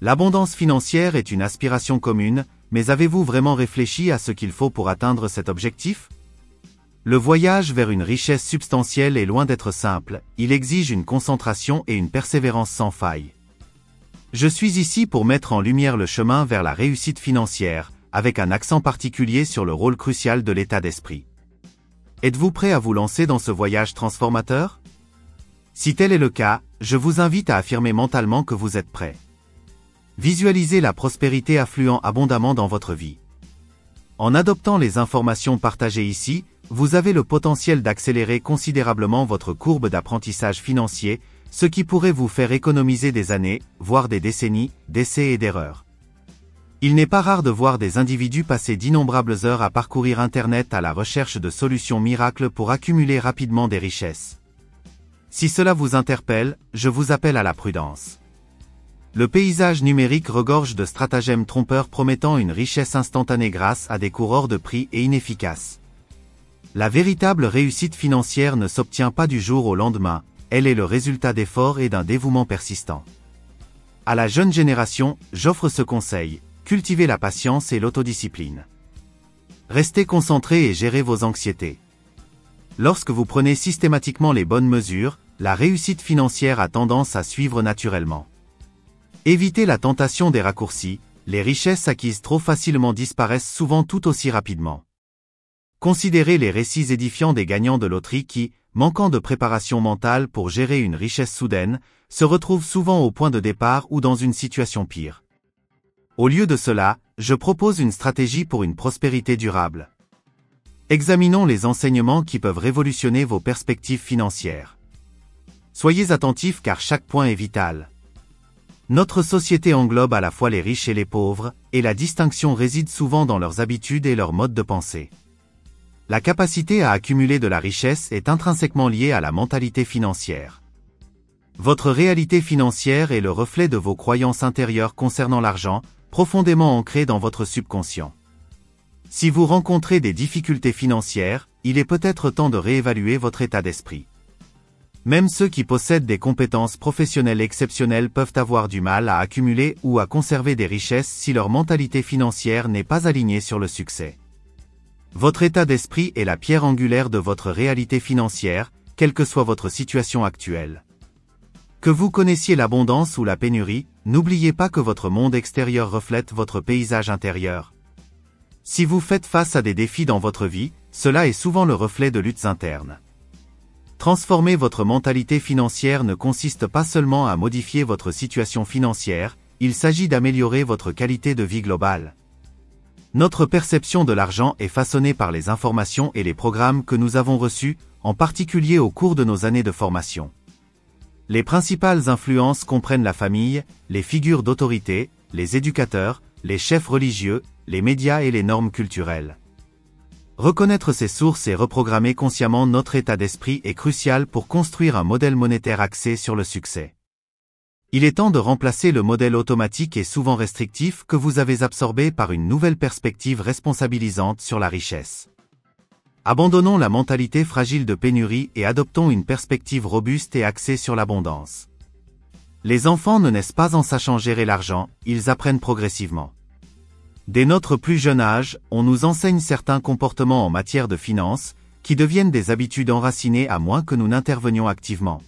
L'abondance financière est une aspiration commune, mais avez-vous vraiment réfléchi à ce qu'il faut pour atteindre cet objectif? Le voyage vers une richesse substantielle est loin d'être simple, il exige une concentration et une persévérance sans faille. Je suis ici pour mettre en lumière le chemin vers la réussite financière, avec un accent particulier sur le rôle crucial de l'état d'esprit. Êtes-vous prêt à vous lancer dans ce voyage transformateur? Si tel est le cas, je vous invite à affirmer mentalement que vous êtes prêt. Visualisez la prospérité affluant abondamment dans votre vie. En adoptant les informations partagées ici, vous avez le potentiel d'accélérer considérablement votre courbe d'apprentissage financier, ce qui pourrait vous faire économiser des années, voire des décennies, d'essais et d'erreurs. Il n'est pas rare de voir des individus passer d'innombrables heures à parcourir Internet à la recherche de solutions miracles pour accumuler rapidement des richesses. Si cela vous interpelle, je vous appelle à la prudence. Le paysage numérique regorge de stratagèmes trompeurs promettant une richesse instantanée grâce à des cours hors de prix et inefficaces. La véritable réussite financière ne s'obtient pas du jour au lendemain, elle est le résultat d'efforts et d'un dévouement persistant. À la jeune génération, j'offre ce conseil, cultivez la patience et l'autodiscipline. Restez concentré et gérez vos anxiétés. Lorsque vous prenez systématiquement les bonnes mesures, la réussite financière a tendance à suivre naturellement. Évitez la tentation des raccourcis, les richesses acquises trop facilement disparaissent souvent tout aussi rapidement. Considérez les récits édifiants des gagnants de loterie qui, manquant de préparation mentale pour gérer une richesse soudaine, se retrouvent souvent au point de départ ou dans une situation pire. Au lieu de cela, je propose une stratégie pour une prospérité durable. Examinons les enseignements qui peuvent révolutionner vos perspectives financières. Soyez attentifs car chaque point est vital. Notre société englobe à la fois les riches et les pauvres, et la distinction réside souvent dans leurs habitudes et leur mode de pensée. La capacité à accumuler de la richesse est intrinsèquement liée à la mentalité financière. Votre réalité financière est le reflet de vos croyances intérieures concernant l'argent, profondément ancrées dans votre subconscient. Si vous rencontrez des difficultés financières, il est peut-être temps de réévaluer votre état d'esprit. Même ceux qui possèdent des compétences professionnelles exceptionnelles peuvent avoir du mal à accumuler ou à conserver des richesses si leur mentalité financière n'est pas alignée sur le succès. Votre état d'esprit est la pierre angulaire de votre réalité financière, quelle que soit votre situation actuelle. Que vous connaissiez l'abondance ou la pénurie, n'oubliez pas que votre monde extérieur reflète votre paysage intérieur. Si vous faites face à des défis dans votre vie, cela est souvent le reflet de luttes internes. Transformer votre mentalité financière ne consiste pas seulement à modifier votre situation financière, il s'agit d'améliorer votre qualité de vie globale. Notre perception de l'argent est façonnée par les informations et les programmes que nous avons reçus, en particulier au cours de nos années de formation. Les principales influences comprennent la famille, les figures d'autorité, les éducateurs, les chefs religieux, les médias et les normes culturelles. Reconnaître ces sources et reprogrammer consciemment notre état d'esprit est crucial pour construire un modèle monétaire axé sur le succès. Il est temps de remplacer le modèle automatique et souvent restrictif que vous avez absorbé par une nouvelle perspective responsabilisante sur la richesse. Abandonnons la mentalité fragile de pénurie et adoptons une perspective robuste et axée sur l'abondance. Les enfants ne naissent pas en sachant gérer l'argent, ils apprennent progressivement. Dès notre plus jeune âge, on nous enseigne certains comportements en matière de finances, qui deviennent des habitudes enracinées à moins que nous n'intervenions activement.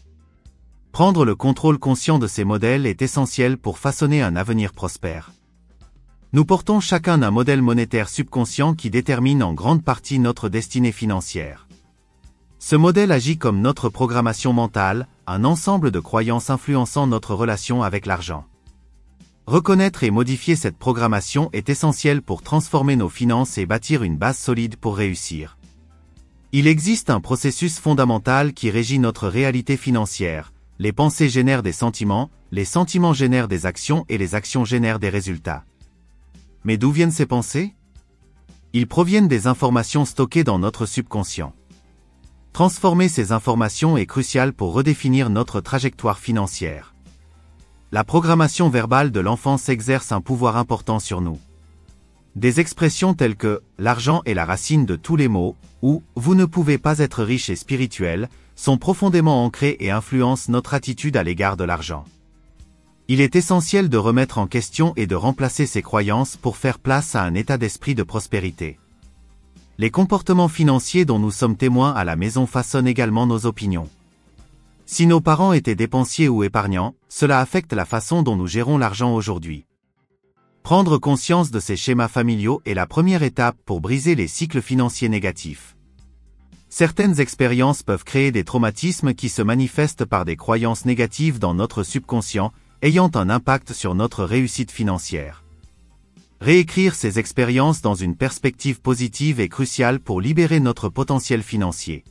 Prendre le contrôle conscient de ces modèles est essentiel pour façonner un avenir prospère. Nous portons chacun un modèle monétaire subconscient qui détermine en grande partie notre destinée financière. Ce modèle agit comme notre programmation mentale, un ensemble de croyances influençant notre relation avec l'argent. Reconnaître et modifier cette programmation est essentiel pour transformer nos finances et bâtir une base solide pour réussir. Il existe un processus fondamental qui régit notre réalité financière. Les pensées génèrent des sentiments, les sentiments génèrent des actions et les actions génèrent des résultats. Mais d'où viennent ces pensées? Ils proviennent des informations stockées dans notre subconscient. Transformer ces informations est crucial pour redéfinir notre trajectoire financière. La programmation verbale de l'enfance exerce un pouvoir important sur nous. Des expressions telles que « l'argent est la racine de tous les maux » ou « vous ne pouvez pas être riche et spirituel » sont profondément ancrées et influencent notre attitude à l'égard de l'argent. Il est essentiel de remettre en question et de remplacer ces croyances pour faire place à un état d'esprit de prospérité. Les comportements financiers dont nous sommes témoins à la maison façonnent également nos opinions. Si nos parents étaient dépensiers ou épargnants, cela affecte la façon dont nous gérons l'argent aujourd'hui. Prendre conscience de ces schémas familiaux est la première étape pour briser les cycles financiers négatifs. Certaines expériences peuvent créer des traumatismes qui se manifestent par des croyances négatives dans notre subconscient, ayant un impact sur notre réussite financière. Réécrire ces expériences dans une perspective positive est crucial pour libérer notre potentiel financier.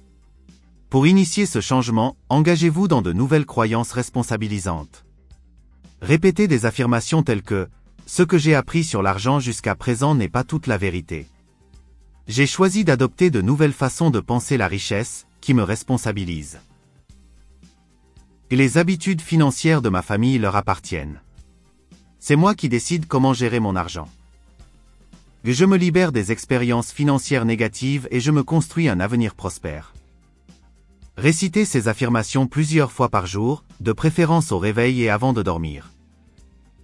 Pour initier ce changement, engagez-vous dans de nouvelles croyances responsabilisantes. Répétez des affirmations telles que « Ce que j'ai appris sur l'argent jusqu'à présent n'est pas toute la vérité. J'ai choisi d'adopter de nouvelles façons de penser la richesse, qui me responsabilisent. Et les habitudes financières de ma famille leur appartiennent. C'est moi qui décide comment gérer mon argent. Je me libère des expériences financières négatives et je me construis un avenir prospère. » Récitez ces affirmations plusieurs fois par jour, de préférence au réveil et avant de dormir.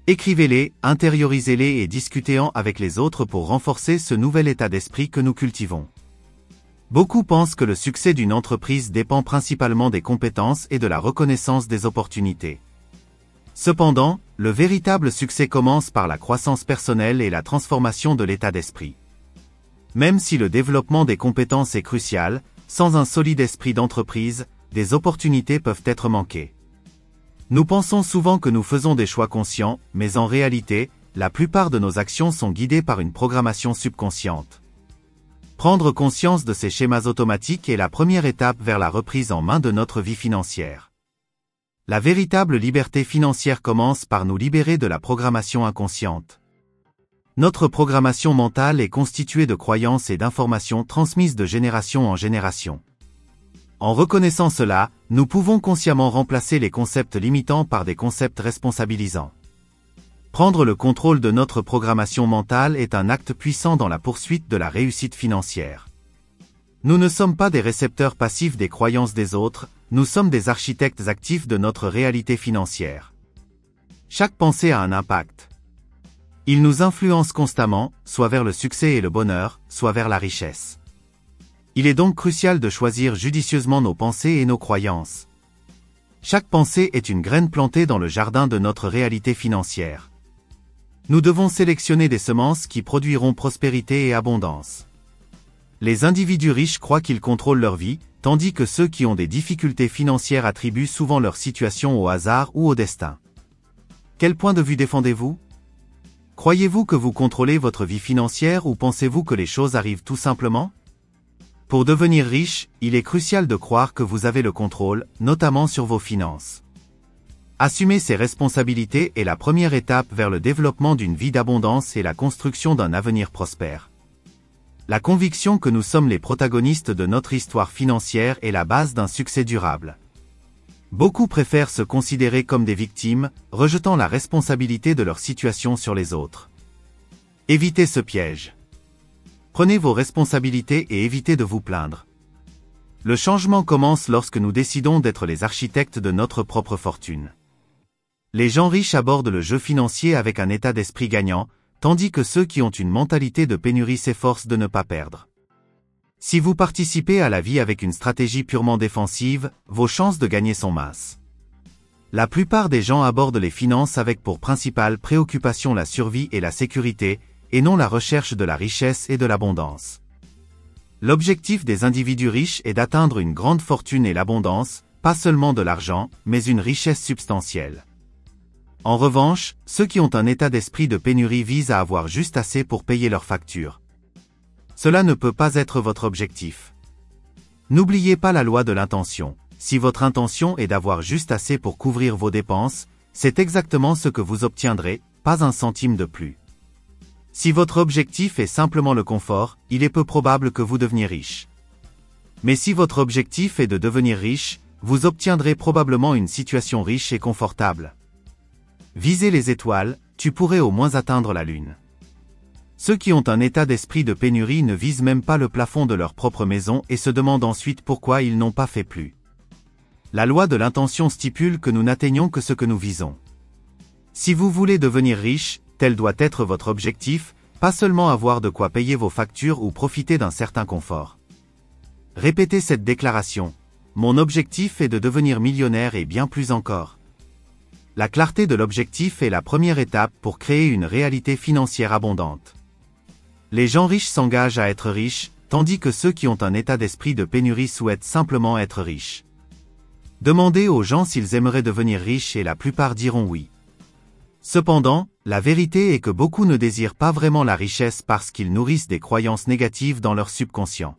Écrivez-les, intériorisez-les et discutez-en avec les autres pour renforcer ce nouvel état d'esprit que nous cultivons. Beaucoup pensent que le succès d'une entreprise dépend principalement des compétences et de la reconnaissance des opportunités. Cependant, le véritable succès commence par la croissance personnelle et la transformation de l'état d'esprit. Même si le développement des compétences est crucial, sans un solide esprit d'entreprise, des opportunités peuvent être manquées. Nous pensons souvent que nous faisons des choix conscients, mais en réalité, la plupart de nos actions sont guidées par une programmation subconsciente. Prendre conscience de ces schémas automatiques est la première étape vers la reprise en main de notre vie financière. La véritable liberté financière commence par nous libérer de la programmation inconsciente. Notre programmation mentale est constituée de croyances et d'informations transmises de génération en génération. En reconnaissant cela, nous pouvons consciemment remplacer les concepts limitants par des concepts responsabilisants. Prendre le contrôle de notre programmation mentale est un acte puissant dans la poursuite de la réussite financière. Nous ne sommes pas des récepteurs passifs des croyances des autres, nous sommes des architectes actifs de notre réalité financière. Chaque pensée a un impact. Il nous influence constamment, soit vers le succès et le bonheur, soit vers la richesse. Il est donc crucial de choisir judicieusement nos pensées et nos croyances. Chaque pensée est une graine plantée dans le jardin de notre réalité financière. Nous devons sélectionner des semences qui produiront prospérité et abondance. Les individus riches croient qu'ils contrôlent leur vie, tandis que ceux qui ont des difficultés financières attribuent souvent leur situation au hasard ou au destin. Quel point de vue défendez-vous ? Croyez-vous que vous contrôlez votre vie financière ou pensez-vous que les choses arrivent tout simplement ? Pour devenir riche, il est crucial de croire que vous avez le contrôle, notamment sur vos finances. Assumer ses responsabilités est la première étape vers le développement d'une vie d'abondance et la construction d'un avenir prospère. La conviction que nous sommes les protagonistes de notre histoire financière est la base d'un succès durable. Beaucoup préfèrent se considérer comme des victimes, rejetant la responsabilité de leur situation sur les autres. Évitez ce piège. Prenez vos responsabilités et évitez de vous plaindre. Le changement commence lorsque nous décidons d'être les architectes de notre propre fortune. Les gens riches abordent le jeu financier avec un état d'esprit gagnant, tandis que ceux qui ont une mentalité de pénurie s'efforcent de ne pas perdre. Si vous participez à la vie avec une stratégie purement défensive, vos chances de gagner sont minces. La plupart des gens abordent les finances avec pour principale préoccupation la survie et la sécurité, et non la recherche de la richesse et de l'abondance. L'objectif des individus riches est d'atteindre une grande fortune et l'abondance, pas seulement de l'argent, mais une richesse substantielle. En revanche, ceux qui ont un état d'esprit de pénurie visent à avoir juste assez pour payer leurs factures. Cela ne peut pas être votre objectif. N'oubliez pas la loi de l'intention. Si votre intention est d'avoir juste assez pour couvrir vos dépenses, c'est exactement ce que vous obtiendrez, pas un centime de plus. Si votre objectif est simplement le confort, il est peu probable que vous deveniez riche. Mais si votre objectif est de devenir riche, vous obtiendrez probablement une situation riche et confortable. Visez les étoiles, tu pourrais au moins atteindre la lune. Ceux qui ont un état d'esprit de pénurie ne visent même pas le plafond de leur propre maison et se demandent ensuite pourquoi ils n'ont pas fait plus. La loi de l'intention stipule que nous n'atteignons que ce que nous visons. Si vous voulez devenir riche, tel doit être votre objectif, pas seulement avoir de quoi payer vos factures ou profiter d'un certain confort. Répétez cette déclaration. Mon objectif est de devenir millionnaire et bien plus encore. La clarté de l'objectif est la première étape pour créer une réalité financière abondante. Les gens riches s'engagent à être riches, tandis que ceux qui ont un état d'esprit de pénurie souhaitent simplement être riches. Demandez aux gens s'ils aimeraient devenir riches et la plupart diront oui. Cependant, la vérité est que beaucoup ne désirent pas vraiment la richesse parce qu'ils nourrissent des croyances négatives dans leur subconscient.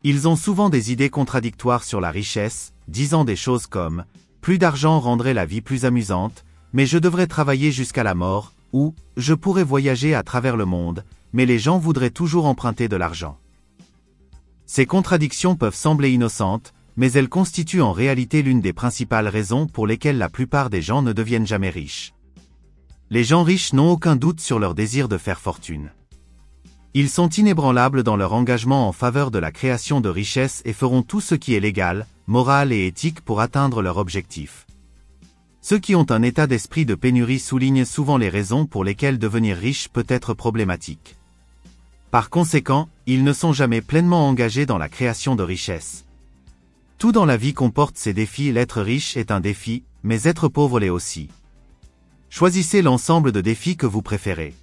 Ils ont souvent des idées contradictoires sur la richesse, disant des choses comme « plus d'argent rendrait la vie plus amusante, mais je devrais travailler jusqu'à la mort » ou « je pourrais voyager à travers le monde, mais les gens voudraient toujours emprunter de l'argent ». Ces contradictions peuvent sembler innocentes, mais elles constituent en réalité l'une des principales raisons pour lesquelles la plupart des gens ne deviennent jamais riches. Les gens riches n'ont aucun doute sur leur désir de faire fortune. Ils sont inébranlables dans leur engagement en faveur de la création de richesses et feront tout ce qui est légal, moral et éthique pour atteindre leur objectif. Ceux qui ont un état d'esprit de pénurie soulignent souvent les raisons pour lesquelles devenir riche peut être problématique. Par conséquent, ils ne sont jamais pleinement engagés dans la création de richesses. Tout dans la vie comporte ses défis. L'être riche est un défi, mais être pauvre l'est aussi. Choisissez l'ensemble de défis que vous préférez.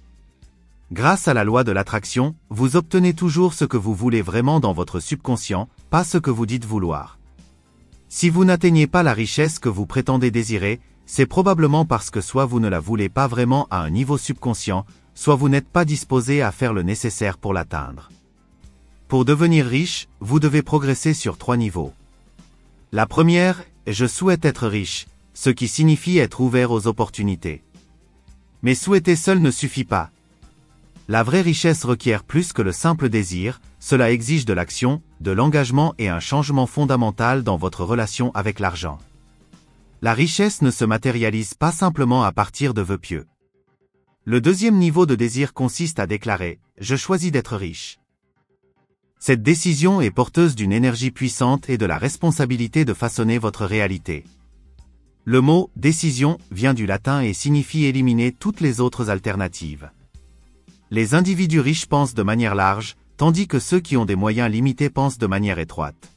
Grâce à la loi de l'attraction, vous obtenez toujours ce que vous voulez vraiment dans votre subconscient, pas ce que vous dites vouloir. Si vous n'atteignez pas la richesse que vous prétendez désirer, c'est probablement parce que soit vous ne la voulez pas vraiment à un niveau subconscient, soit vous n'êtes pas disposé à faire le nécessaire pour l'atteindre. Pour devenir riche, vous devez progresser sur 3 niveaux. La première, je souhaite être riche, ce qui signifie être ouvert aux opportunités. Mais souhaiter seul ne suffit pas. La vraie richesse requiert plus que le simple désir, cela exige de l'action, de l'engagement et un changement fondamental dans votre relation avec l'argent. La richesse ne se matérialise pas simplement à partir de vœux pieux. Le deuxième niveau de désir consiste à déclarer « Je choisis d'être riche ». Cette décision est porteuse d'une énergie puissante et de la responsabilité de façonner votre réalité. Le mot « décision » vient du latin et signifie éliminer toutes les autres alternatives. Les individus riches pensent de manière large, tandis que ceux qui ont des moyens limités pensent de manière étroite.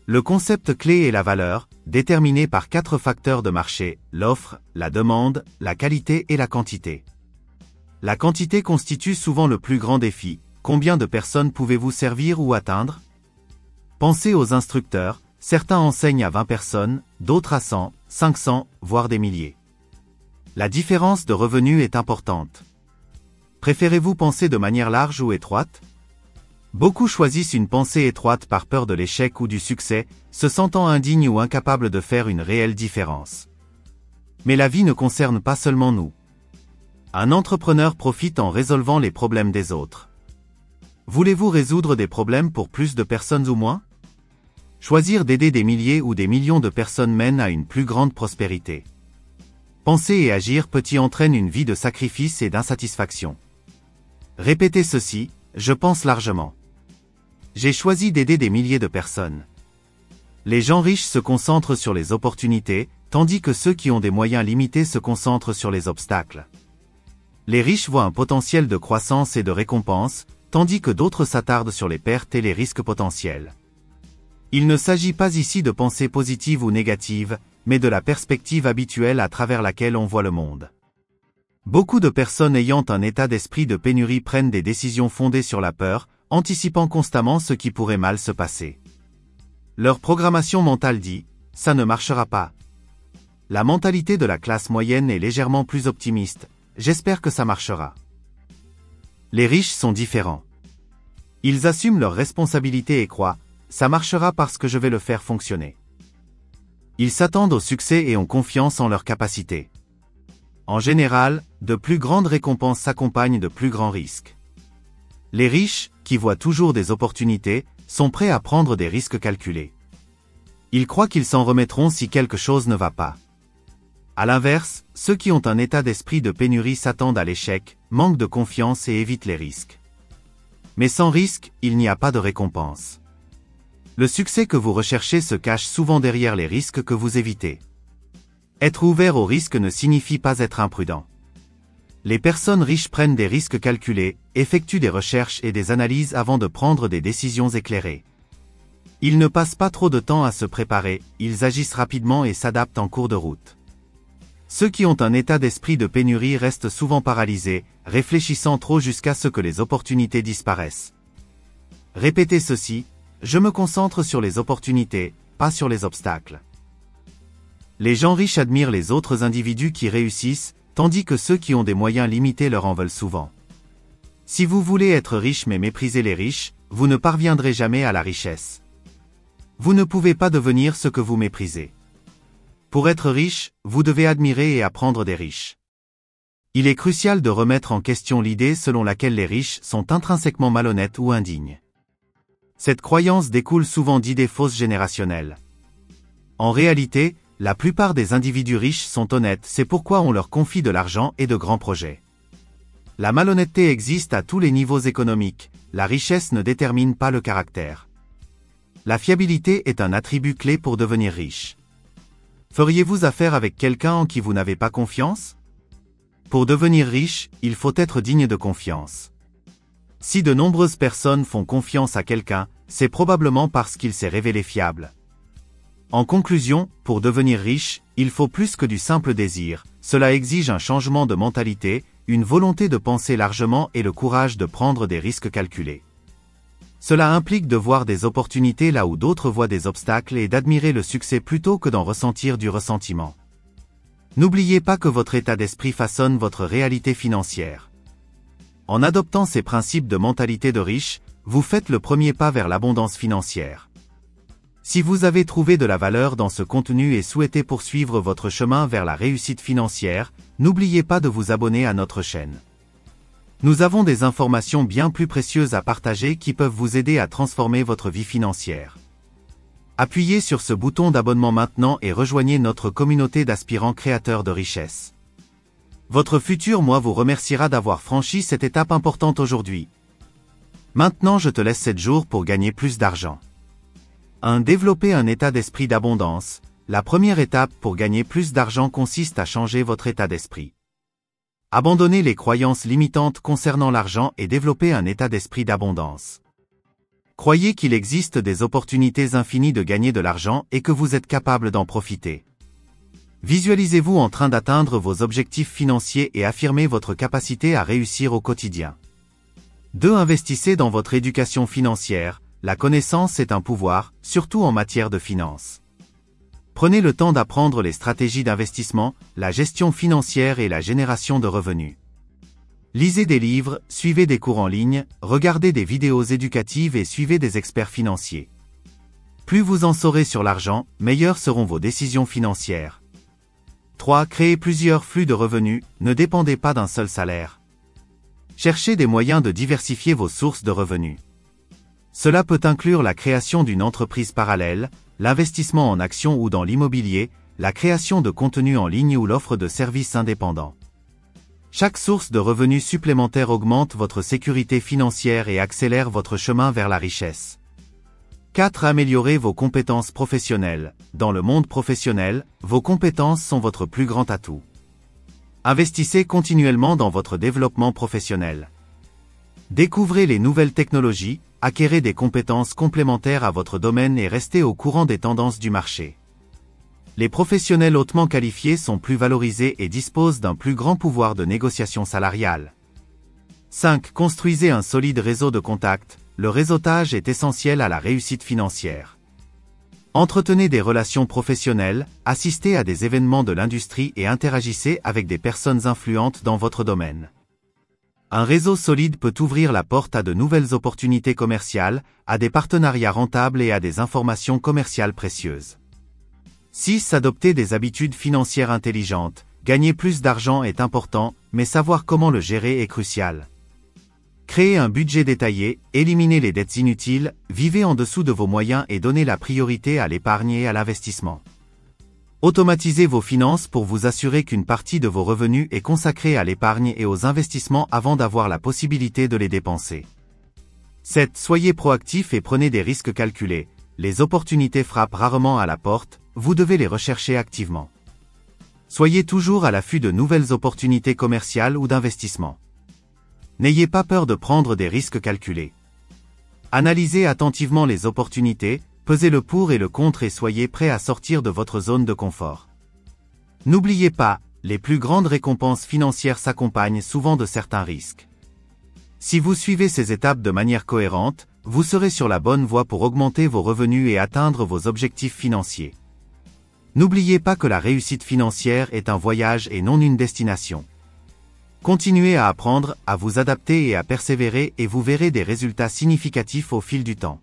Le concept clé est la valeur, déterminée par 4 facteurs de marché, l'offre, la demande, la qualité et la quantité. La quantité constitue souvent le plus grand défi. Combien de personnes pouvez-vous servir ou atteindre? Pensez aux instructeurs, certains enseignent à 20 personnes, d'autres à 100, 500, voire des milliers. La différence de revenus est importante. Préférez-vous penser de manière large ou étroite? Beaucoup choisissent une pensée étroite par peur de l'échec ou du succès, se sentant indignes ou incapables de faire une réelle différence. Mais la vie ne concerne pas seulement nous. Un entrepreneur profite en résolvant les problèmes des autres. Voulez-vous résoudre des problèmes pour plus de personnes ou moins? Choisir d'aider des milliers ou des millions de personnes mène à une plus grande prospérité. Penser et agir petit entraîne une vie de sacrifice et d'insatisfaction. Répétez ceci, je pense largement. J'ai choisi d'aider des milliers de personnes. Les gens riches se concentrent sur les opportunités, tandis que ceux qui ont des moyens limités se concentrent sur les obstacles. Les riches voient un potentiel de croissance et de récompense, tandis que d'autres s'attardent sur les pertes et les risques potentiels. Il ne s'agit pas ici de pensée positive ou négative, mais de la perspective habituelle à travers laquelle on voit le monde. Beaucoup de personnes ayant un état d'esprit de pénurie prennent des décisions fondées sur la peur, anticipant constamment ce qui pourrait mal se passer. Leur programmation mentale dit « ça ne marchera pas ». La mentalité de la classe moyenne est légèrement plus optimiste « j'espère que ça marchera ». Les riches sont différents. Ils assument leurs responsabilités et croient « ça marchera parce que je vais le faire fonctionner ». Ils s'attendent au succès et ont confiance en leurs capacités. En général, de plus grandes récompenses s'accompagnent de plus grands risques. Les riches, qui voient toujours des opportunités, sont prêts à prendre des risques calculés. Ils croient qu'ils s'en remettront si quelque chose ne va pas. À l'inverse, ceux qui ont un état d'esprit de pénurie s'attendent à l'échec, manquent de confiance et évitent les risques. Mais sans risque, il n'y a pas de récompense. Le succès que vous recherchez se cache souvent derrière les risques que vous évitez. Être ouvert au risque ne signifie pas être imprudent. Les personnes riches prennent des risques calculés, effectuent des recherches et des analyses avant de prendre des décisions éclairées. Ils ne passent pas trop de temps à se préparer, ils agissent rapidement et s'adaptent en cours de route. Ceux qui ont un état d'esprit de pénurie restent souvent paralysés, réfléchissant trop jusqu'à ce que les opportunités disparaissent. Répétez ceci, je me concentre sur les opportunités, pas sur les obstacles. Les gens riches admirent les autres individus qui réussissent, tandis que ceux qui ont des moyens limités leur en veulent souvent. Si vous voulez être riche mais méprisez les riches, vous ne parviendrez jamais à la richesse. Vous ne pouvez pas devenir ce que vous méprisez. Pour être riche, vous devez admirer et apprendre des riches. Il est crucial de remettre en question l'idée selon laquelle les riches sont intrinsèquement malhonnêtes ou indignes. Cette croyance découle souvent d'idées fausses générationnelles. En réalité, la plupart des individus riches sont honnêtes, c'est pourquoi on leur confie de l'argent et de grands projets. La malhonnêteté existe à tous les niveaux économiques, la richesse ne détermine pas le caractère. La fiabilité est un attribut clé pour devenir riche. Feriez-vous affaire avec quelqu'un en qui vous n'avez pas confiance? Pour devenir riche, il faut être digne de confiance. Si de nombreuses personnes font confiance à quelqu'un, c'est probablement parce qu'il s'est révélé fiable. En conclusion, pour devenir riche, il faut plus que du simple désir, cela exige un changement de mentalité, une volonté de penser largement et le courage de prendre des risques calculés. Cela implique de voir des opportunités là où d'autres voient des obstacles et d'admirer le succès plutôt que d'en ressentir du ressentiment. N'oubliez pas que votre état d'esprit façonne votre réalité financière. En adoptant ces principes de mentalité de riche, vous faites le premier pas vers l'abondance financière. Si vous avez trouvé de la valeur dans ce contenu et souhaitez poursuivre votre chemin vers la réussite financière, n'oubliez pas de vous abonner à notre chaîne. Nous avons des informations bien plus précieuses à partager qui peuvent vous aider à transformer votre vie financière. Appuyez sur ce bouton d'abonnement maintenant et rejoignez notre communauté d'aspirants créateurs de richesse. Votre futur moi vous remerciera d'avoir franchi cette étape importante aujourd'hui. Maintenant je te laisse 7 jours pour gagner plus d'argent. 1. Développer un état d'esprit d'abondance. La première étape pour gagner plus d'argent consiste à changer votre état d'esprit. Abandonnez les croyances limitantes concernant l'argent et développez un état d'esprit d'abondance. Croyez qu'il existe des opportunités infinies de gagner de l'argent et que vous êtes capable d'en profiter. Visualisez-vous en train d'atteindre vos objectifs financiers et affirmez votre capacité à réussir au quotidien. 2. Investissez dans votre éducation financière. La connaissance est un pouvoir, surtout en matière de finances. Prenez le temps d'apprendre les stratégies d'investissement, la gestion financière et la génération de revenus. Lisez des livres, suivez des cours en ligne, regardez des vidéos éducatives et suivez des experts financiers. Plus vous en saurez sur l'argent, meilleures seront vos décisions financières. 3. Créez plusieurs flux de revenus, ne dépendez pas d'un seul salaire. Cherchez des moyens de diversifier vos sources de revenus. Cela peut inclure la création d'une entreprise parallèle, l'investissement en actions ou dans l'immobilier, la création de contenu en ligne ou l'offre de services indépendants. Chaque source de revenus supplémentaire augmente votre sécurité financière et accélère votre chemin vers la richesse. 4. Améliorez vos compétences professionnelles. Dans le monde professionnel, vos compétences sont votre plus grand atout. Investissez continuellement dans votre développement professionnel. Découvrez les nouvelles technologies, acquérez des compétences complémentaires à votre domaine et restez au courant des tendances du marché. Les professionnels hautement qualifiés sont plus valorisés et disposent d'un plus grand pouvoir de négociation salariale. 5. Construisez un solide réseau de contacts. Le réseautage est essentiel à la réussite financière. Entretenez des relations professionnelles, assistez à des événements de l'industrie et interagissez avec des personnes influentes dans votre domaine. Un réseau solide peut ouvrir la porte à de nouvelles opportunités commerciales, à des partenariats rentables et à des informations commerciales précieuses. 6. Adopter des habitudes financières intelligentes. Gagner plus d'argent est important, mais savoir comment le gérer est crucial. Créez un budget détaillé, éliminez les dettes inutiles, vivez en dessous de vos moyens et donnez la priorité à l'épargne et à l'investissement. Automatisez vos finances pour vous assurer qu'une partie de vos revenus est consacrée à l'épargne et aux investissements avant d'avoir la possibilité de les dépenser. 7. Soyez proactif et prenez des risques calculés. Les opportunités frappent rarement à la porte, vous devez les rechercher activement. Soyez toujours à l'affût de nouvelles opportunités commerciales ou d'investissement. N'ayez pas peur de prendre des risques calculés. Analysez attentivement les opportunités, pesez le pour et le contre et soyez prêt à sortir de votre zone de confort. N'oubliez pas, les plus grandes récompenses financières s'accompagnent souvent de certains risques. Si vous suivez ces étapes de manière cohérente, vous serez sur la bonne voie pour augmenter vos revenus et atteindre vos objectifs financiers. N'oubliez pas que la réussite financière est un voyage et non une destination. Continuez à apprendre, à vous adapter et à persévérer et vous verrez des résultats significatifs au fil du temps.